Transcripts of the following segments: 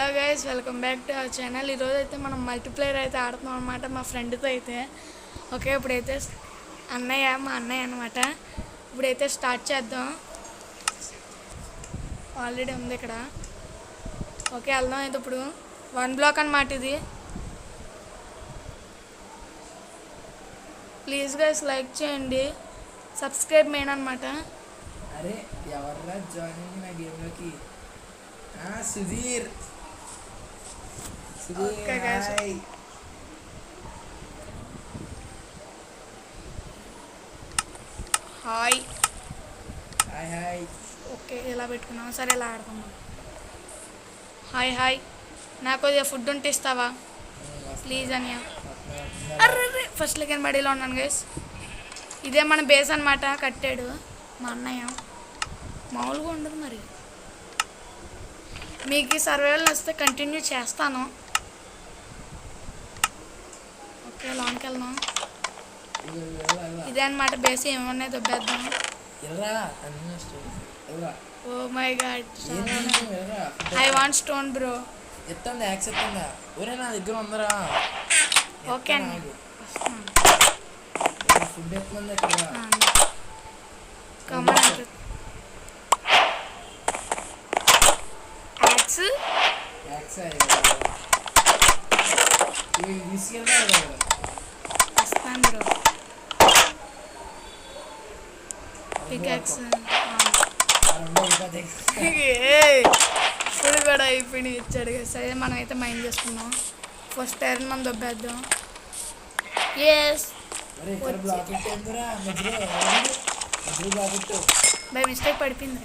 Hello guys, welcome back to our channel. ఈరోజు అయితే మనం మల్టీప్లేయర్ అయితే ఆడుతున్నాం అనమాట మా ఫ్రెండ్తో అయితే. ఓకే, ఇప్పుడైతే మా అన్నయ్య అనమాట. ఇప్పుడైతే స్టార్ట్ చేద్దాం. ఆల్రెడీ ఉంది ఇక్కడ. ఓకే, వెళ్దాం అయితే. ఇప్పుడు 1 బ్లాక్ అనమాట ఇది. ప్లీజ్ గైస్ లైక్ చేయండి, సబ్స్క్రైబ్ మెయిన్ అనమాట. అరే ఎవర్రా జాయిన్ నా గేమ్లోకి? Sudheer hi. Hi hi hi. Okay, ఇలా పెట్టుకున్నాం. సరే, ఇలా ఆడుకుందాం. Hi hi. నాకు కొద్దిగా ఫుడ్ ఉంటే ఇస్తావా ప్లీజ్ అన్నయ్య? అర్రే, ఫస్ట్ లెక్కన బడీలో ఉన్నాను గైస్. ఇదే మన బేస్ అనమాట. కట్టాడు మా అన్నయ్య. మామూలుగా ఉండదు మరి. మీకు ఈ సర్వైవల్ వస్తే కంటిన్యూ చేస్తాను. ఓకే, లోనికి వెళ్దాం. ఇదే అనమాట బేస్. ఏమన్నా దొబ్బేద్దాం. Oh my god, I want stone bro. ఎత్తండి యాక్సెప్ట్. ఒరే నా దగ్గర ఉందరా. ఓకే అండి, ఫుడ్ ఎత్తుంది అక్కడ. కమాండ్ వస్తాను బ్రో. పికాక్స్ ఫుల్ కూడా అయిపోయినాయి ఇచ్చాడు. సరే, మనం అయితే మైండ్ చేసుకున్నాం. ఫస్ట్ ఐరన్ మనం దొబ్బేద్దాం. ఎస్, బై మిస్టేక్ పడిపోయింది.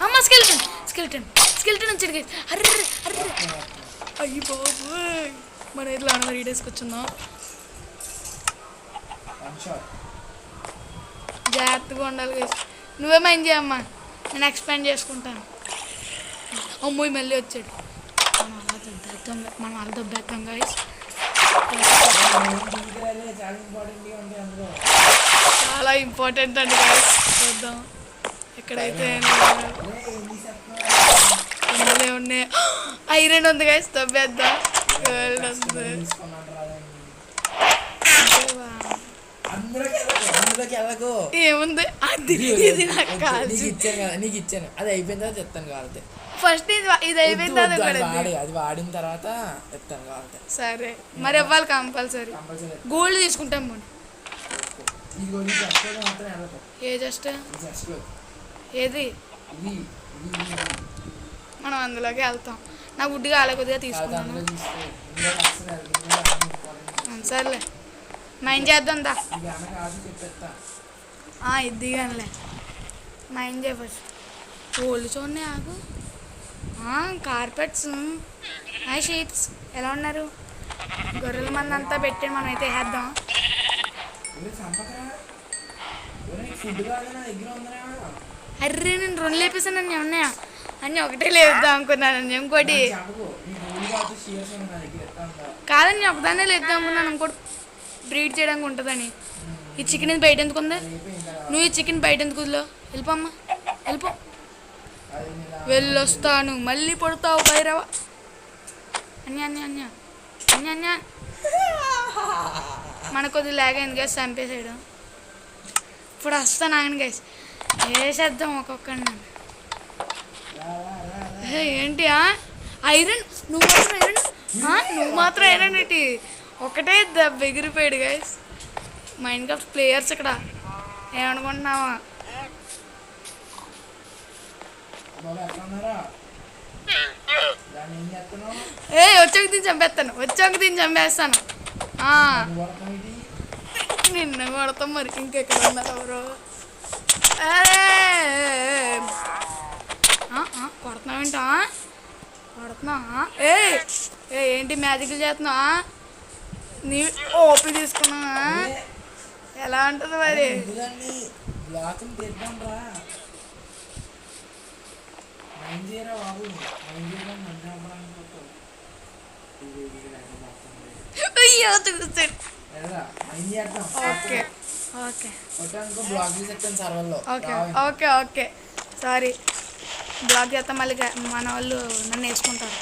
అమ్మ, స్కెల్టన్ స్కెల్టన్ స్కెల్టన్ వచ్చాడు గైస్. అర్రే అర్రే, అయ్యి బాబు. మనం ఇట్లా మరి ఈడేసుకొచ్చుందాం. జాగ్రత్తగా ఉండాలి గైస్. నువ్వే మైండ్ చేయమ్మా, నేను ఎక్స్పాండ్ చేసుకుంటాను. అమ్మోయి మళ్ళీ వచ్చాడు. మనం అలా దొబ్బేద్దాం గైస్. చాలా ఇంపార్టెంట్ అండి గైస్. చూద్దాం ఎక్కడైతే ఉన్నాయి. ఐరన్ ఉంది గైస్, దొబ్బేద్దాం. గోల్డ్ ఉంది. ఏముంది అది? ఇది నాకు కాదు. నీకు ఇచ్చాను, అది అయిపోయిన తర్వాత చెప్తాను కావాలి. ఫస్ట్ ఇది అయిపోయిన తర్వాత అది వాడిన తర్వాత చెప్తాను కావాలి. సరే, మరి ఇవ్వాలి కంపల్సరీ. గోల్డ్ తీసుకుంటాం మనం. ఏ జస్ట్ ఏది? మనం అందులోకి వెళ్తాం. నాకు గుడ్డి కాలే, కొద్దిగా తీసుకున్నాను. సర్లే, మైండ్ చేద్దాం దా. ఇది కానిలే, మైండ్ చేయ ఫస్ట్. ఓల్డ్ చూడండి ఆకు. కార్పెట్స్, షీట్స్ ఎలా ఉన్నారు? గొర్రెల మంది అంతా పెట్టి మనం అయితే వేద్దాం. అర్రే, నేను 2 లేపేసాను అన్నీ. ఉన్నాయా అన్నీ? ఒకటే లేపుదాం అనుకున్నాను. ఇంకోటి కాదని ఒకదాన్నే లేపుదాం అనుకున్నాను. ఇంకోటి బ్రీడ్ చేయడానికి ఉంటుందని. ఈ చికెన్ ఇది బయట ఎందుకు ఉందా? నువ్వు ఈ చికెన్ బయట ఎందుకు వదిలో? వెళ్ళిపోమ్మా, వెళ్ళిపో. వెళ్ళొస్తాను, మళ్ళీ పడతావు భైరవ. అన్య అన్య అన్య అన్య అన్య. మనకు కొద్దిగా లాగ్ అయింది గైస్, చంపేసాడు. ఇప్పుడు వస్తాను ఆగండి గైస్, వేసేద్దాం ఒక్కొక్కడిని. ఏంటి ఐరన్? నువ్వు మాత్రం ఐరన్ ఏంటి? ఒకటే ఎగిరిపోయాడు గైస్. మైండ్ క్రాఫ్ట్ ప్లేయర్స్ ఇక్కడ. ఏమనుకుంటున్నావా? వచ్చాక దీన్ని చంపేస్తాను. నిన్న కొడతాం మరి. ఇంకెక్కడ ఉన్నారు ఎవరు? కొడుతున్నావేంటా? కొడుతున్నా? ఏంటి మ్యాజిక్లు చేస్తున్నావా? నీ ఓపి తీసుకున్నా ఎలా ఉంటుంది మరి? Okay okay okay okay, sorry. Block చేస్తే మళ్ళీ మన వాళ్ళు నన్ను వేసుకుంటారు.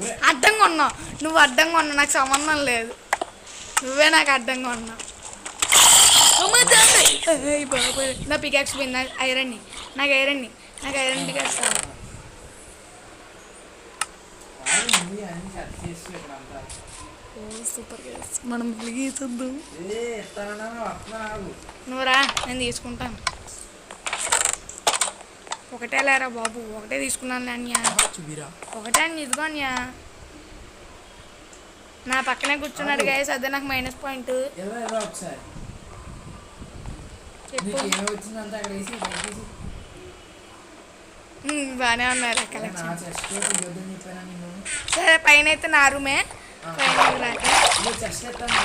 ఒరే అడ్డంగా ఉన్నావు నువ్వు, అడ్డంగా ఉన్నావు, నాకు సంబంధం లేదు, నువ్వే నాకు అడ్డంగా ఉన్నావు. బాబాయ్ నా పికాక్స్ పోయింది, నాకు ఐరన్ పికాక్స్ కావాలి. వాడు నువ్వు అన్ని కట్ చేసి ఇక్కడ అంతా ఓ సూపర్ గైస్, మనం వెలిగేసొద్దాం. ఎత్తానన్నా వస్తున్నావు. నువ్వు రా, నేను తీసుకుంటాను. ఒకటే లేరా బాబు, ఒకటే తీసుకున్నాను అన్యా, చూపిరా ఒకటే అని ఇదిగో అన్యా. నా పక్కనే కూర్చున్నాడు గైస్, అదే నాకు మైనస్ పాయింట్. ఎలా ఒకసారి చెప్పు. నీకు ఏమి వచ్చిందంటే అక్కడ వేసి బాగానే ఉన్నారు నా కలెక్షన్. చెస్ట్ ఇవ్వద్దని చెప్పాను నేను. సరే పైన అయితే నా రూమే, పైన రాక నువ్వు చెస్ట్ ఎత్తాను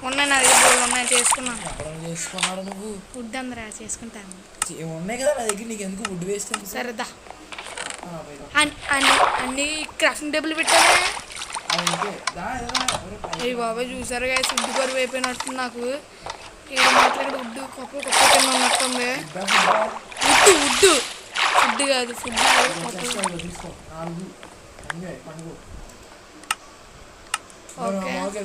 ఉన్నాయి, నా దగ్గర బోర్డు ఉన్నాయి, చేసుకున్నాను. ఎక్కడ చేసుకున్నాడు నువ్వు? ఫుడ్ అందరా చేసుకుంటాను. ఉన్నాయి కదా నా దగ్గర, నీకు ఎందుకు వుడ్ వేస్ట్ అని సరేదా అన్ని క్రాఫ్టింగ్ టేబుల్ పెట్టానే. అయ్యి బాబాయ్ చూసారు కదా, ఫుడ్ కరువు అయిపోయినట్టు నాకు. ఏడు మాత్రం ఇక్కడ ఉడ్డు కొప్ప కింద ఉన్నట్టుంది. ఉడ్డు ఫుడ్ కాదు, ఫుడ్ ఓకే.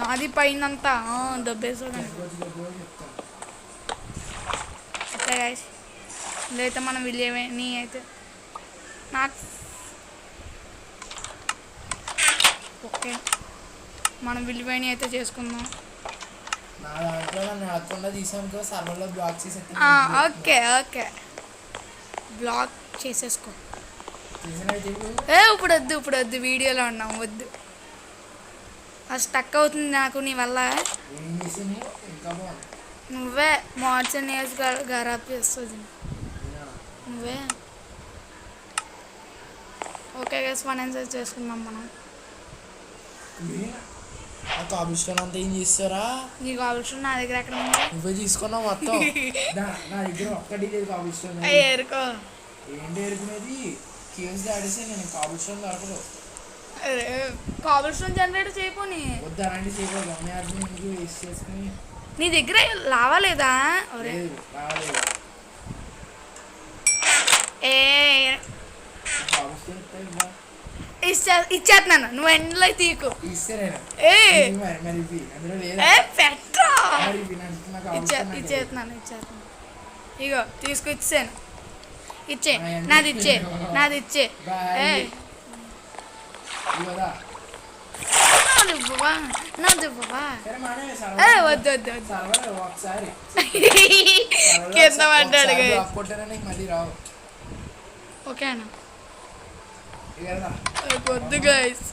నాది పైన అంతా దబ్బేసాడు. ఓకే గైస్, ఇదైతే మనం విలేవే నీ అయితే నాకు ఓకే, మనం విలువైన అయితే చేసుకుందాం. నా దాంట్లో నన్ను అడగకుండా తీసాను సర్వర్లో బ్లాక్ చేసి ఓకే ఓకే, బ్లాక్ చేసేసుకో. ఇప్పుడు వద్దు వీడియోలో ఉన్నాం, వద్దు. అది స్టక్ అవుతుంది నాకు నీ వల్ల. నువ్వే మోడ్స్ అండ్ ఇయర్స్ ఖరాబ్ చేస్తుంది నువ్వే. ఓకే గైస్, ఫైనాన్సెస్ చేసుకుందాం మనం. కాబిస్టోన్ అంతా ఏం చేస్తారా? నీ కాబిస్టోన్ నా దగ్గర ఎక్కడ ఉంది? నువ్వే తీసుకున్నావు మొత్తం. నా దగ్గర ఒక్కటి లేదు కాబిస్టోన్. ఏరుకో. ఏంటి ఎరుకునేది? కేవ్స్ దాడేసి నేను కాబిస్టోన్ దొరకదు. కాబిస్టోన్ జనరేటర్ చేయపోని. వద్దు అలాంటి చేయకూడదు, ఎందుకు వేస్ట్ చేసుకుని. నీ దగ్గర లావాలేదా? ఏ ఇచ్చేస్తున్నాను, నువ్వు ఎండ్లో తీకు. ఇచ్చేస్తున్నాను. ఇగో తీసుకు ఇచ్చాను, ఇచ్చే నాది ఇచ్చే. వద్దు కింద పడ్డాడు. ఓకేనా? వద్దు గైస్,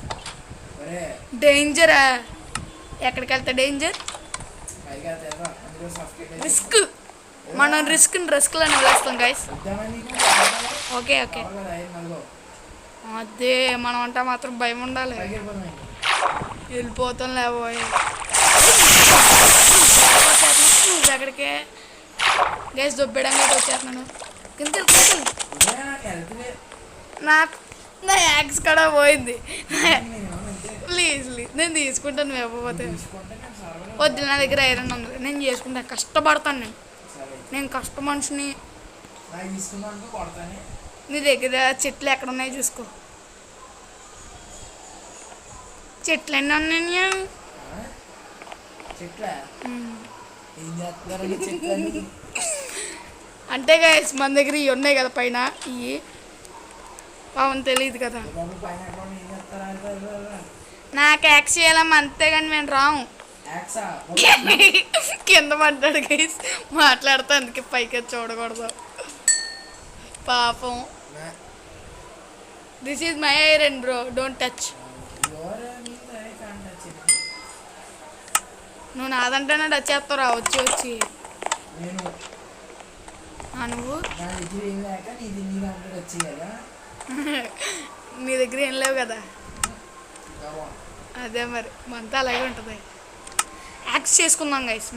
డేంజరా. ఎక్కడికి వెళ్తా డేంజర్, రిస్క్. మనం రిస్క్లోనే వదిలేస్తాం గైస్. ఓకే అదే మనం అంటే మాత్రం భయం ఉండాలి. వెళ్ళిపోతాం లేబోయే. నువ్వు ఎక్కడికే గైస్ దొబ్బేయడానికి అయితే వచ్చేస్తున్నాను. నాకు నా యాక్స్ కూడా పోయింది. ప్లీజ్ నేను తీసుకుంటాను, నువ్వు ఇవ్వకపోతే. వద్దు, నా దగ్గర ఐరన్ ఉంది, నేను చేసుకుంటాను. కష్టపడతాను, నేను కష్ట మనిషిని. నీ దగ్గర చెట్లు ఎక్కడ ఉన్నాయో చూసుకో. చెట్లు ఎన్ని ఉన్నాయి? అంటే గైస్ మన దగ్గర ఇవి ఉన్నాయి కదా పైన, ఇవి పాపం తెలియదు కదా. నాకు యాక్స్ చేయాలమ్మా, అంతేగాని మేము రాము. కింద పడ్డాడు గైస్, మాట్లాడుతా అందుకే పైకి చూడకూడదు పాపం. This is my iron bro, don't touch. నువ్వు నాదంటేనే టచ్ చేస్తావు వచ్చి. నువ్వు నీ దగ్గర ఏం లేవు కదా, అదే మరి మనతో అలాగే ఉంటుంది. యాక్స్ చేసుకుందాం గైస్,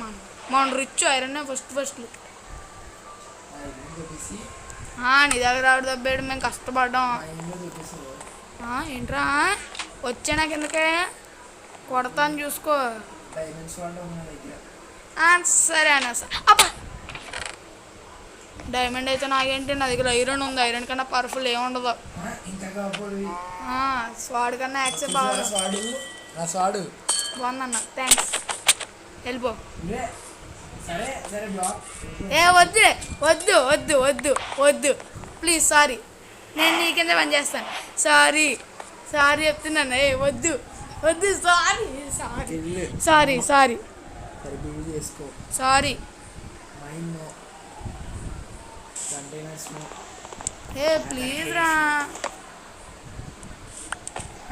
మనం రిచ్ ఐరన్ ఫస్ట్. నీ దగ్గర ఆవిడ దబ్బేయడం మేము కష్టపడ్డాం. ఏంట్రా వచ్చానా కిందకే కొడతాను చూసుకో. సరే అన్న అబ్బా డైమండ్ అయితే నాకేంటి, నా దగ్గర ఐరన్ ఉంది. ఐరన్ కన్నా పవర్ఫుల్ ఏముండదు. ఇంకా కాకపోయి స్వాడ్ కన్నా యాక్సెప్ట్ పవర్ స్వాడు నా స్వాడు బాగుందన్న. థ్యాంక్స్. వెళ్ళిపో. సరే సరే బ్లాక్ వద్దు వద్దు వద్దు వద్దు వద్దు ప్లీజ్. సారీ, నేను నీ కింద పని చేస్తాను. సారీ సారీ చెప్తున్నాను. వద్దు వద్దు. Sorry sorry sorry sorry bill చేసుకో. సారీ. మైండ్ నో, కంటైనర్స్ నో. ప్లీజ్ రా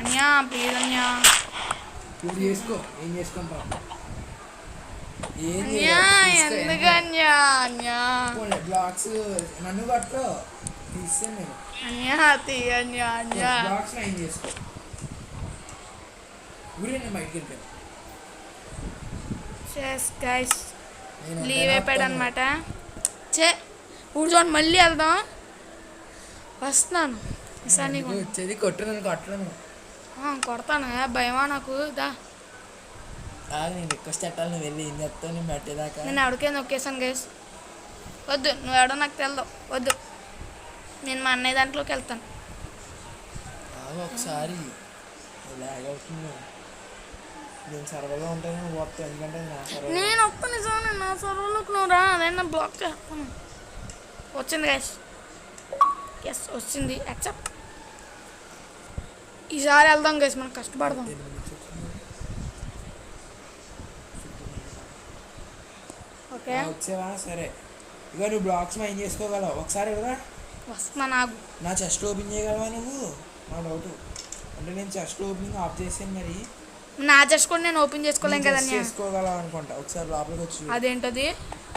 అన్యా, ప్లీజ్ అన్యా. బిల్ చేసుకో. ఏం చేసుకుంటావు? అన్యా ఎందుకు అన్యా? అన్యా బ్లాక్స్ నన్ను పట్టు తీస్తాను నేను. అన్యా తీ అన్యా. అన్యా బ్లాక్స్ ఏం చేసుకో. ఊరే నేను బయటికి వెళ్ళిపోయాను. గైస్ లీవ్ అయిపోయాడు అనమాట. ఇప్పుడు చూడండి, మళ్ళీ వెళ్దాం. వస్తున్నాను ఈసారి నీకు వచ్చేది కొట్టు. నన్ను కొట్టను. కొడతాను. భయమా నాకు? దా నేను రిక్వెస్ట్ పెట్టాలి. నువ్వు వెళ్ళి ఏం చెప్తావు? నేను పెట్టేదాకా నేను ఎవరికే నొక్కేసాను గైస్. వద్దు, నువ్వు ఎవడో నాకు తెలదు. వద్దు, నేను మా అన్నయ్య దాంట్లోకి వెళ్తాను. ఒకసారి లాగ్ అవుతుంది. నేను సర్వర్లో ఉంటాను, నువ్వు పోతావు. ఎందుకంటే నా సర్వర్. నేను ఒక్క నిజం నా సర్వర్లోకి నువ్వు రా, అదైనా బ్లాక్ చేస్తాను. వచ్చింది గైస్. ఎస్ వచ్చింది. యాక్సెప్ట్. ఈసారి వెళ్దాం గైస్, మనం కష్టపడదాం. ఓకే వచ్చేవా? సరే ఇక నువ్వు బ్లాక్స్ ఏం చేసుకోగలవు? ఒకసారి కదా వస్తున్నా. నాకు నా చెస్ట్ ఓపెన్ చేయగలవా నువ్వు? నా డౌట్. అంటే నేను చెస్ట్ ఓపెనింగ్ ఆఫ్ చేసాను. మరి నా చెస్ట్ కూడా నేను ఓపెన్ చేసుకోలేం కదా. చేసుకోగలవు అనుకుంటా. ఒకసారి లోపలికి వచ్చి అదేంటది?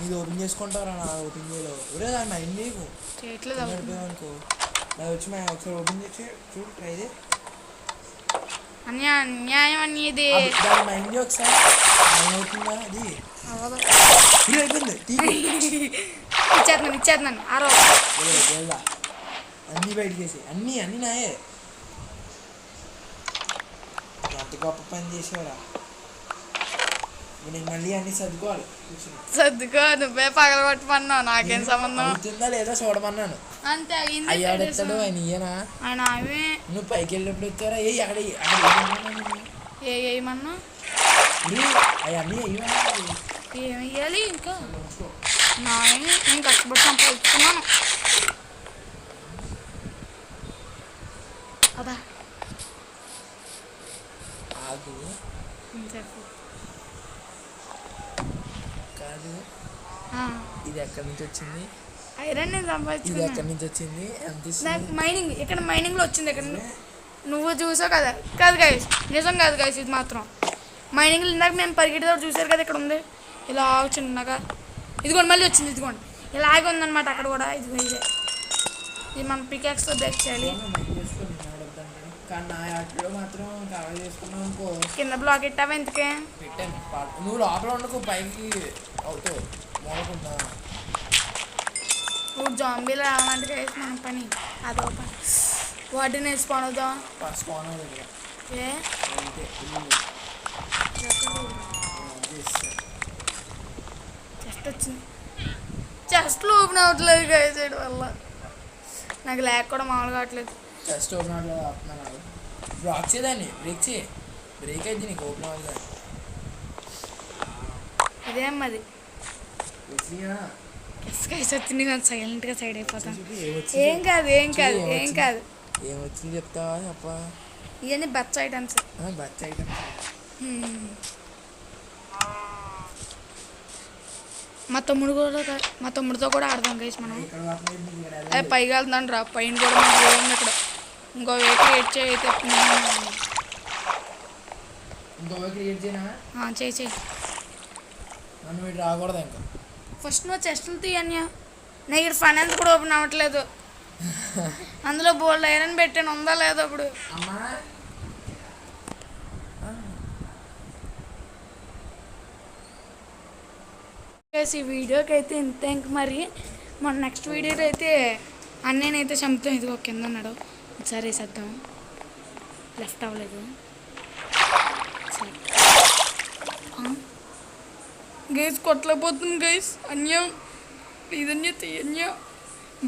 ఇది ఓపెన్ చేసుకుంటారా? నా ఓపెన్ చేయలేవు. ఒరే దాని మైండ్ నీకు చేయట్లేదు అనుకో. నాకు వచ్చి ఒకసారి ఓపెన్ చేసి చూడు, ట్రై చేయి. అన్యాయం అని ఇది దాని మైండ్ ఒకసారి అవుతుందా? అది అయిపోయింది. ఇచ్చేస్తున్నాను. ఆరో అన్నీ బయట చేసి అన్నీ అన్నీ నాయే. ఎంత గొప్ప పని చేసేవారా. నేను మళ్ళీ అన్నీ సర్దుకోవాలి. సర్దుకో. నువ్వే పగలగొట్టమన్నావు, నాకేం సంబంధం? అవుతుందా లేదా చూడమన్నాను. అంతే అయ్యాడెత్తాడు ఆయన. ఇయ్యనా ఆయన అవే. నువ్వు పైకి వెళ్ళినప్పుడు వచ్చారా? అక్కడ ఏమన్నా అవన్నీ ఏమి ఇవ్వాలి ఇంకా? నేను కష్టపడి సంపాదిస్తున్నాను. అదా ఆగు. కాదు, ఇది ఎక్కడి నుంచి వచ్చింది? ఐరన్ నేను ఇది సంపాదించుకున్నాను. ఎక్కడి నుంచి వచ్చింది? ఎంత నాకు మైనింగ్ ఇక్కడ మైనింగ్లో వచ్చింది. ఇక్కడ నువ్వు చూసావు కదా? కాదు గైస్, నిజం కాదు గైస్, ఇది మాత్రం మైనింగ్లో ఇందాక మేము పరిగెట్టేటప్పుడు చూసారు కదా. ఇక్కడ ఉంది ఇలా చిన్నగా. ఇదిగోండి మళ్ళీ వచ్చింది. ఇదిగోండి ఇలాగే ఉందన్నమాట అక్కడ కూడా. ఇదిగో ఇది మనం పికాక్స్తో బ్రేక్ చేయాలి. కానీ నా ఆటలో మాత్రం కవర్ చేసుకున్నావు అనుకో. కింద బ్లాక్ ఇట్టావా? ఎందుకే పెట్టాను. నువ్వు లోపల ఉండకు, పైకి అవుతావు. మోడకుండా ఇప్పుడు జాంబీలు రావాలంటే గైస్ మన పని అదో పని. వాటిని వేసుకొని అవుతాం. స్పాన్ అవుతుంది. ఏ చెస్ట్ వచ్చింది. చెస్ట్లో ఓపెన్ అవ్వట్లేదు గైస్ సైడ్ వల్ల. నాకు లేక కూడా మామూలుగా కావట్లేదు. చెస్ట్ ఓపెన్ అవ్వట్లేదు. ఆపుతున్నాను. బ్లాక్ చేయదాన్ని. బ్రేక్ చేయి. బ్రేక్ అయితే నీకు ఓపెన్ అవ్వదు. ఇదేమది గైస్ వచ్చింది కానీ సైలెంట్గా సైడ్ అయిపోతాం. ఏం కాదు ఏం కాదు ఏం కాదు. ఏమొచ్చింది చెప్తావా? చెప్ప. ఇవన్నీ బచ్చ ఐటమ్స్. బచ్చ ఐటమ్స్. మా తమ్ముడితో కూడా ఆడదాం గైస్ మనం. అదే పైగా వెళ్తాను రా. పైన కూడా మనకి ఏముంది ఇక్కడ. ఇంకో వే క్రియేట్ చేయి. చేయి నన్ను వీటి రాకూడదు ఇంకా. ఫస్ట్ నువ్వు చెస్టులు తీయన్యా. నాకు ఇక్కడ ఫైనాన్స్ కూడా ఓపెన్ అవ్వట్లేదు. అందులో బోల్డ్ ఐరన్ పెట్టాను. ఉందా లేదా ఇప్పుడు? అమ్మా ఈ వీడియోకి అయితే ఇంత. ఇంక మరి మన నెక్స్ట్ వీడియోలో అయితే అన్నయ్యనైతే చంపుతాం. ఇదిగో కింద ఉన్నాడు. ఒకసారి వేసేద్దాం. లెఫ్ట్ అవ్వలేదు. గైస్ కొట్టలేకపోతుంది గైస్. అన్యం ప్లీజ్ అన్య తీయన్య.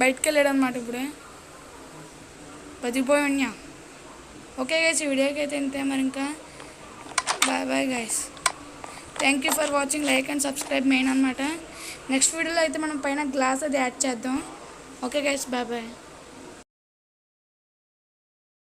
బయటకు వెళ్ళాడు అనమాట ఇప్పుడే బతికిపోయా. ఓకే గైస్, ఈ వీడియోకి అయితే ఇంతే. మరి ఇంకా bye bye guys. Thank you for watching. Like and subscribe main అనమాట. నెక్స్ట్ వీడియోలో అయితే మనం పైన గ్లాస్ అది యాడ్ చేద్దాం. Okay guys, bye bye.